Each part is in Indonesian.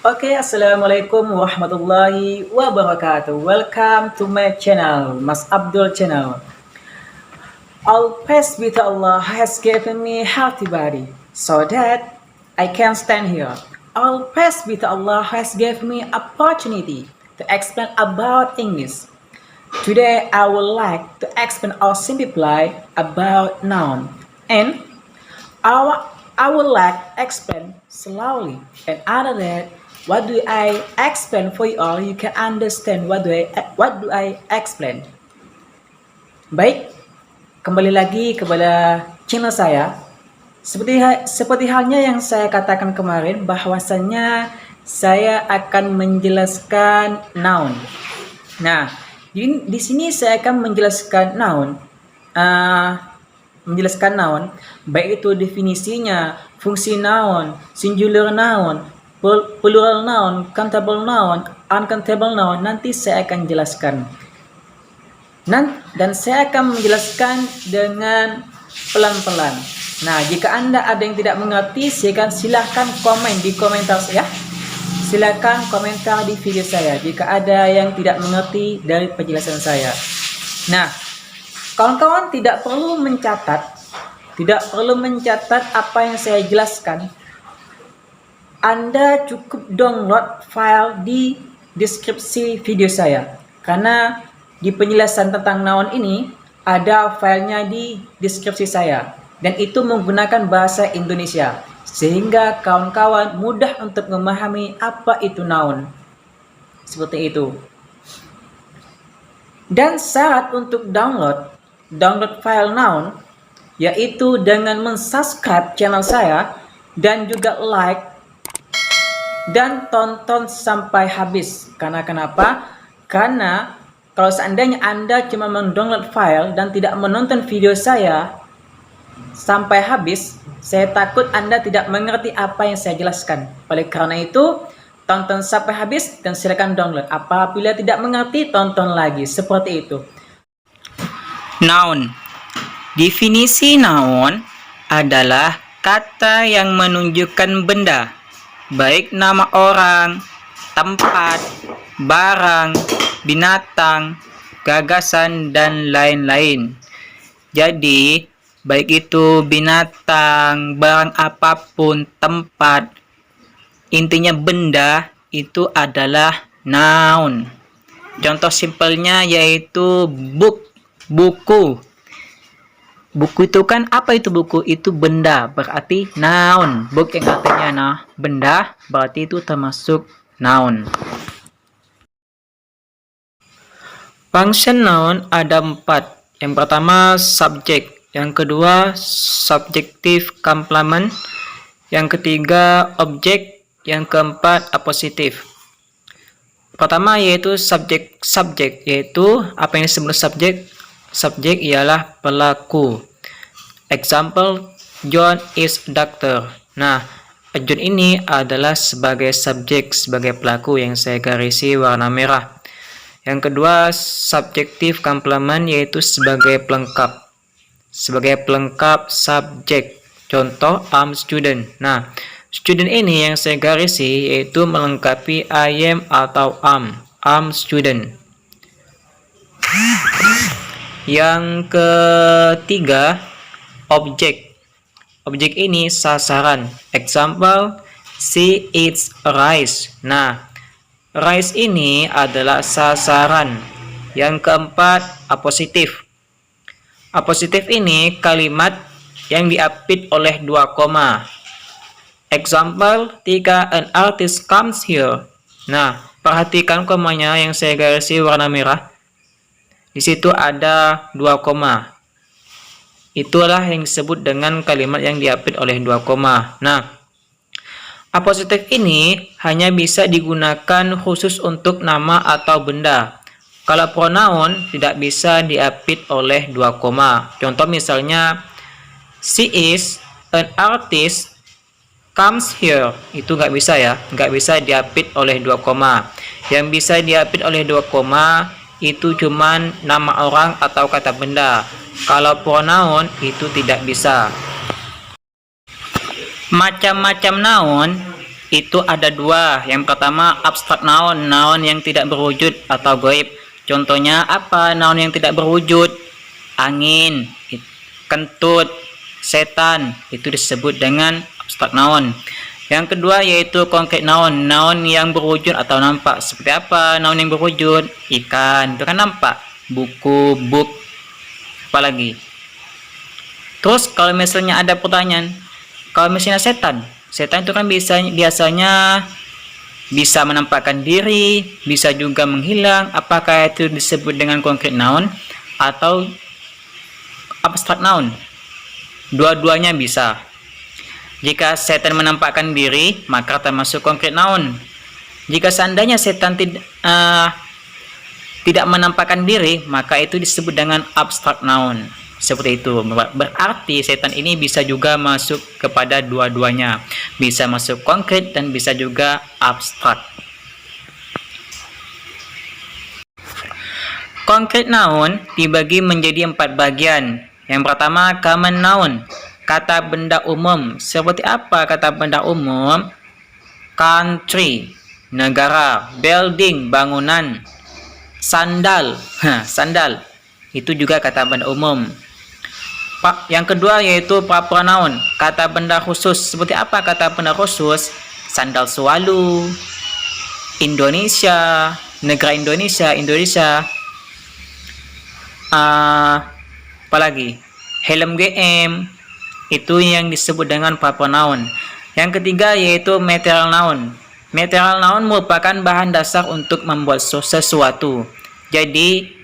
Oke, assalamualaikum warahmatullahi wabarakatuh. Welcome to my channel, Mas Abdul channel. All praise be to Allah has given me healthy body, so that I can stand here. All praise be to Allah has given me opportunity to explain about English. Today I would like to explain or simplify about noun, and I would like to explain slowly, and after that, what do I explain for you all? You can understand what do I explain. Baik, kembali lagi kepada channel saya. Seperti halnya yang saya katakan kemarin, bahwasannya saya akan menjelaskan noun. Nah, di sini saya akan menjelaskan noun. Baik itu definisinya, fungsi noun, singular noun, plural noun, countable noun, uncountable noun, nanti saya akan jelaskan. Dan saya akan menjelaskan dengan pelan-pelan. Nah, jika Anda ada yang tidak mengerti, silahkan komen di komentar saya. Silakan komentar di video saya jika ada yang tidak mengerti dari penjelasan saya. Nah, kawan-kawan tidak perlu mencatat apa yang saya jelaskan. Anda cukup download file di deskripsi video saya, karena di penjelasan tentang noun ini ada filenya di deskripsi saya, dan itu menggunakan bahasa Indonesia, sehingga kawan-kawan mudah untuk memahami apa itu noun. Seperti itu. Dan syarat untuk download file noun yaitu dengan mensubscribe channel saya dan juga like dan tonton sampai habis. Karena kenapa? Karena kalau seandainya Anda cuma mendownload file dan tidak menonton video saya sampai habis, saya takut Anda tidak mengerti apa yang saya jelaskan. Oleh karena itu, tonton sampai habis dan silakan download. Apabila tidak mengerti, tonton lagi. Seperti itu. Noun. Definisi noun adalah kata yang menunjukkan benda, baik nama orang, tempat, barang, binatang, gagasan, dan lain-lain. Jadi, baik itu binatang, barang apapun, tempat, intinya benda, itu adalah noun. Contoh simpelnya yaitu buku. Buku itu kan apa itu buku? Itu benda, berarti noun. Book yang artinya benda, berarti itu termasuk noun. Function noun ada 4. Yang pertama subjek, yang kedua subjective complement, yang ketiga objek, yang keempat apositif. Pertama yaitu subjek, yaitu apa yang disebut subjek? Subjek ialah pelaku. Example, John is doctor. Nah, John ini adalah sebagai subjek, sebagai pelaku yang saya garisi warna merah. Yang kedua, subjective complement, yaitu sebagai pelengkap. Sebagai pelengkap subjek. Contoh, I'm student. Nah, student ini yang saya garisi yaitu melengkapi I am atau I'm student. Yang ketiga, objek. Objek ini sasaran. Example, she eats rice. Nah, rice ini adalah sasaran. Yang keempat, apositif. Apositif ini kalimat yang diapit oleh 2 koma. Example, ketika an artist comes here. Nah, perhatikan komanya yang saya garisi warna merah. Di situ ada 2 koma. Itulah yang disebut dengan kalimat yang diapit oleh 2 koma. Nah, apositif ini hanya bisa digunakan khusus untuk nama atau benda. Kalau pronoun tidak bisa diapit oleh 2 koma. Contoh misalnya, she is an artist comes here. Itu nggak bisa ya. Nggak bisa diapit oleh 2 koma. Yang bisa diapit oleh 2 koma itu cuman nama orang atau kata benda. Kalau pronoun itu tidak bisa. Macam-macam noun itu ada dua. Yang pertama abstrak noun, noun yang tidak berwujud atau gaib. Contohnya apa noun yang tidak berwujud? Angin, kentut, setan, itu disebut dengan abstrak noun. Yang kedua yaitu konkret noun, noun yang berwujud atau nampak. Seperti apa noun yang berwujud? Ikan, itu kan nampak. Buku, book, apalagi. Terus kalau misalnya ada pertanyaan, kalau misalnya setan, setan itu kan biasanya bisa menampakkan diri, bisa juga menghilang. Apakah itu disebut dengan konkret noun atau abstrak noun? Dua-duanya bisa. Jika setan menampakkan diri, maka termasuk konkret noun. Jika seandainya setan tidak menampakkan diri, maka itu disebut dengan abstrak noun. Seperti itu. Berarti setan ini bisa juga masuk kepada dua-duanya. Bisa masuk konkret dan bisa juga abstrak. Konkret noun dibagi menjadi 4 bagian. Yang pertama common noun, kata benda umum. Seperti apa kata benda umum? Country, negara. Building, bangunan. Sandal, sandal, itu juga kata benda umum. Yang kedua yaitu pronoun, kata benda khusus. Seperti apa kata benda khusus? Sandal Sewalu, Indonesia, negara Indonesia, apalagi helm GM, itu yang disebut dengan pronoun. Yang ketiga yaitu material noun. Material noun merupakan bahan dasar untuk membuat sesuatu. Jadi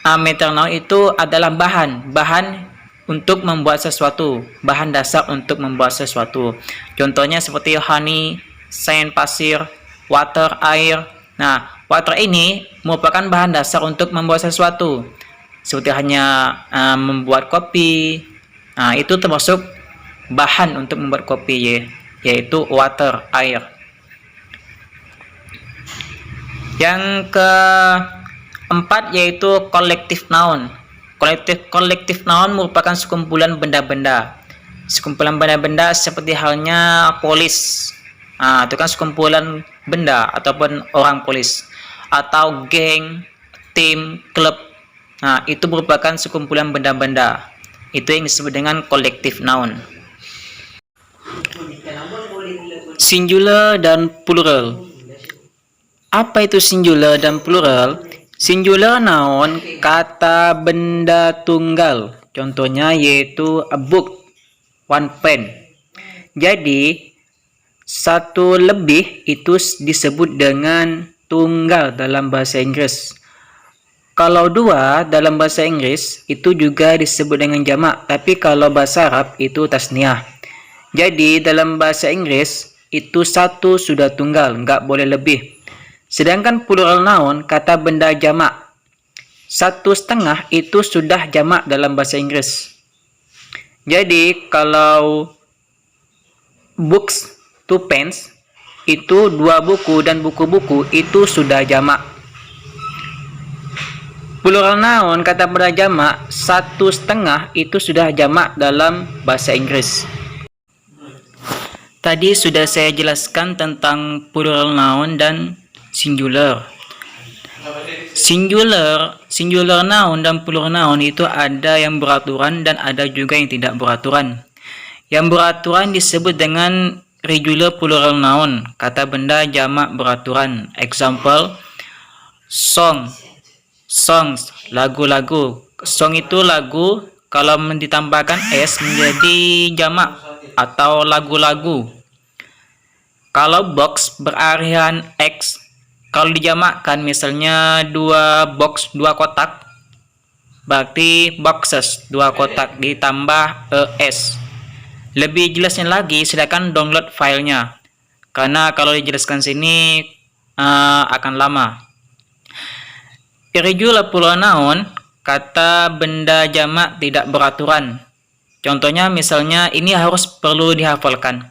material noun itu adalah bahan untuk membuat sesuatu, bahan dasar untuk membuat sesuatu. Contohnya seperti honey, sand, pasir, water, air. Nah, water ini merupakan bahan dasar untuk membuat sesuatu. Seperti hanya membuat kopi. Nah, itu termasuk bahan untuk membuat kopi, yaitu water, air. Yang keempat yaitu collective noun. Collective noun merupakan sekumpulan benda-benda. Sekumpulan benda-benda seperti halnya polis. Nah, itu kan sekumpulan benda ataupun orang polis. Atau geng, tim, klub. Nah, itu merupakan sekumpulan benda-benda. Itu yang disebut dengan collective noun. Singular dan plural. Apa itu singular dan plural? Singular noun, kata benda tunggal. Contohnya yaitu a book, one pen. Jadi, satu lebih itu disebut dengan tunggal dalam bahasa Inggris. Kalau dua dalam bahasa Inggris itu juga disebut dengan jamak. Tapi kalau bahasa Arab itu tasniah. Jadi, dalam bahasa Inggris itu satu sudah tunggal, nggak boleh lebih. Sedangkan plural noun, kata benda jamak, 1/2 itu sudah jamak dalam bahasa Inggris. Jadi kalau books, 2 pens, itu 2 buku dan buku-buku itu sudah jamak. Plural noun, kata benda jamak, 1/2 itu sudah jamak dalam bahasa Inggris. Tadi sudah saya jelaskan tentang plural noun dan singular. Singular noun dan plural noun itu ada yang beraturan dan ada juga yang tidak beraturan. Yang beraturan disebut dengan regular plural noun, kata benda jamak beraturan. Example, song, songs, lagu-lagu. Song itu lagu, kalau ditambahkan s menjadi jamak atau lagu-lagu. Kalau box berartian x, kalau dijamakkan misalnya 2 box, 2 kotak, berarti boxes, 2 kotak ditambah es. Lebih jelasnya lagi silakan download filenya, karena kalau dijelaskan sini akan lama. Irregular plural noun, kata benda jamak tidak beraturan. Contohnya misalnya ini perlu dihafalkan.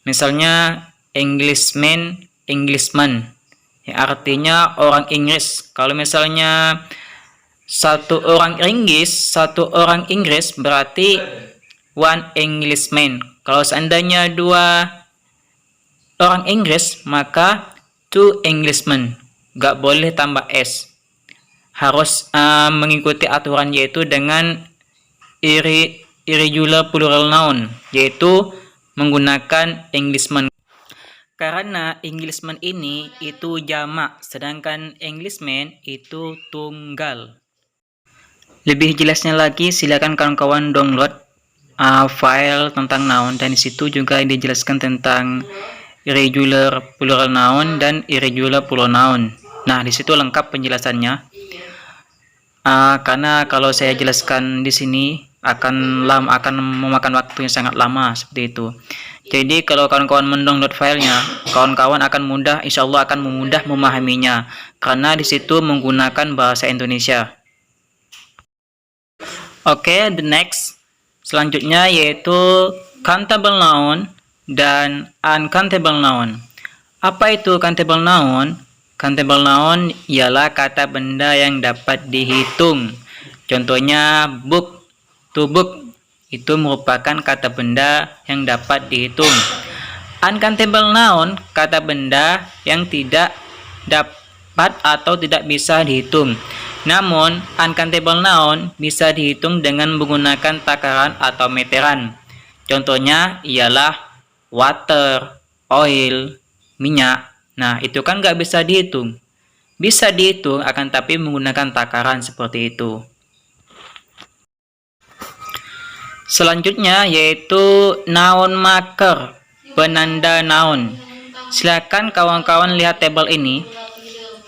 Misalnya Englishman, Englishman, yang artinya orang Inggris. Kalau misalnya satu orang Inggris berarti one Englishman. Kalau seandainya 2 orang Inggris, maka two Englishmen. Gak boleh tambah S. Harus mengikuti aturan yaitu dengan irregular plural noun, yaitu menggunakan Englishman. Karena Englishman ini itu jamak, sedangkan Englishman itu tunggal. Lebih jelasnya lagi, silakan kawan-kawan download file tentang noun, dan disitu juga dijelaskan tentang irregular plural noun dan irregular plural noun. Nah, disitu lengkap penjelasannya. Karena kalau saya jelaskan di sini akan memakan waktu yang sangat lama seperti itu. Jadi kalau kawan-kawan mendownload filenya, kawan-kawan akan insya Allah akan mudah memahaminya, karena disitu menggunakan bahasa Indonesia. Oke, the next selanjutnya yaitu countable noun dan uncountable noun. Apa itu countable noun? Countable noun ialah kata benda yang dapat dihitung. Contohnya book, to book, itu merupakan kata benda yang dapat dihitung. Uncountable noun, kata benda yang tidak dapat atau tidak bisa dihitung. Namun, uncountable noun bisa dihitung dengan menggunakan takaran atau meteran. Contohnya ialah water, oil, minyak. Nah, itu kan nggak bisa dihitung. Bisa dihitung, akan tapi menggunakan takaran seperti itu. Selanjutnya yaitu noun marker, penanda noun. Silakan kawan-kawan lihat tabel ini.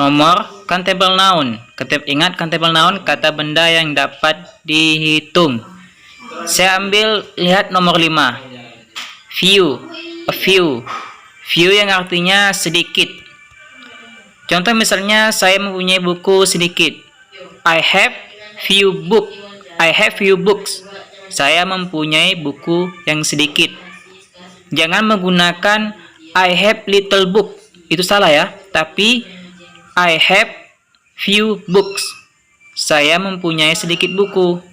Nomor countable noun. Ingat, countable noun kata benda yang dapat dihitung. Saya ambil lihat nomor 5. Few, a few. Few yang artinya sedikit. Contoh misalnya saya mempunyai buku sedikit. I have few book. I have few books. Saya mempunyai buku yang sedikit. Jangan menggunakan I have little book. Itu salah ya. Tapi I have few books. Saya mempunyai sedikit buku.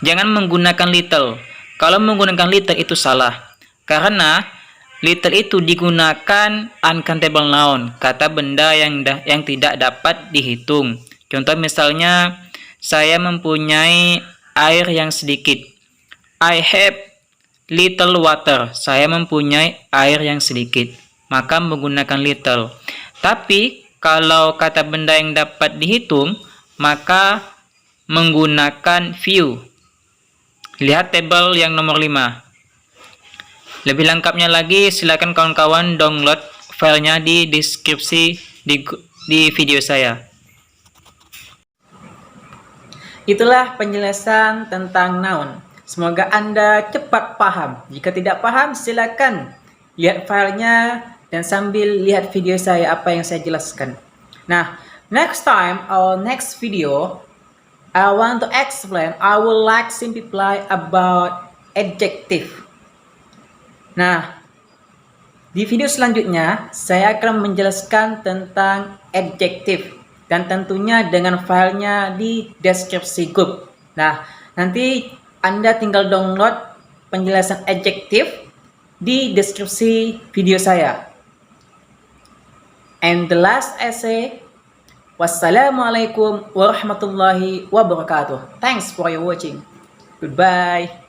Jangan menggunakan little. Kalau menggunakan little itu salah. Karena little itu digunakan uncountable noun, kata benda yang tidak dapat dihitung. Contoh misalnya saya mempunyai air yang sedikit. I have little water. Saya mempunyai air yang sedikit. Maka menggunakan little. Tapi kalau kata benda yang dapat dihitung, maka menggunakan few. Lihat tabel yang nomor 5. Lebih lengkapnya lagi, silakan kawan-kawan download filenya di deskripsi di video saya. Itulah penjelasan tentang noun. Semoga Anda cepat paham. Jika tidak paham, silakan lihat filenya dan sambil lihat video saya apa yang saya jelaskan. Nah, next time or next video, I want to explain, I would like simplify about adjective. Nah, di video selanjutnya saya akan menjelaskan tentang adjective dan tentunya dengan filenya di deskripsi grup. Nah, nanti Anda tinggal download penjelasan adjective di deskripsi video saya. And the last essay, wassalamualaikum warahmatullahi wabarakatuh. Thanks for your watching. Goodbye.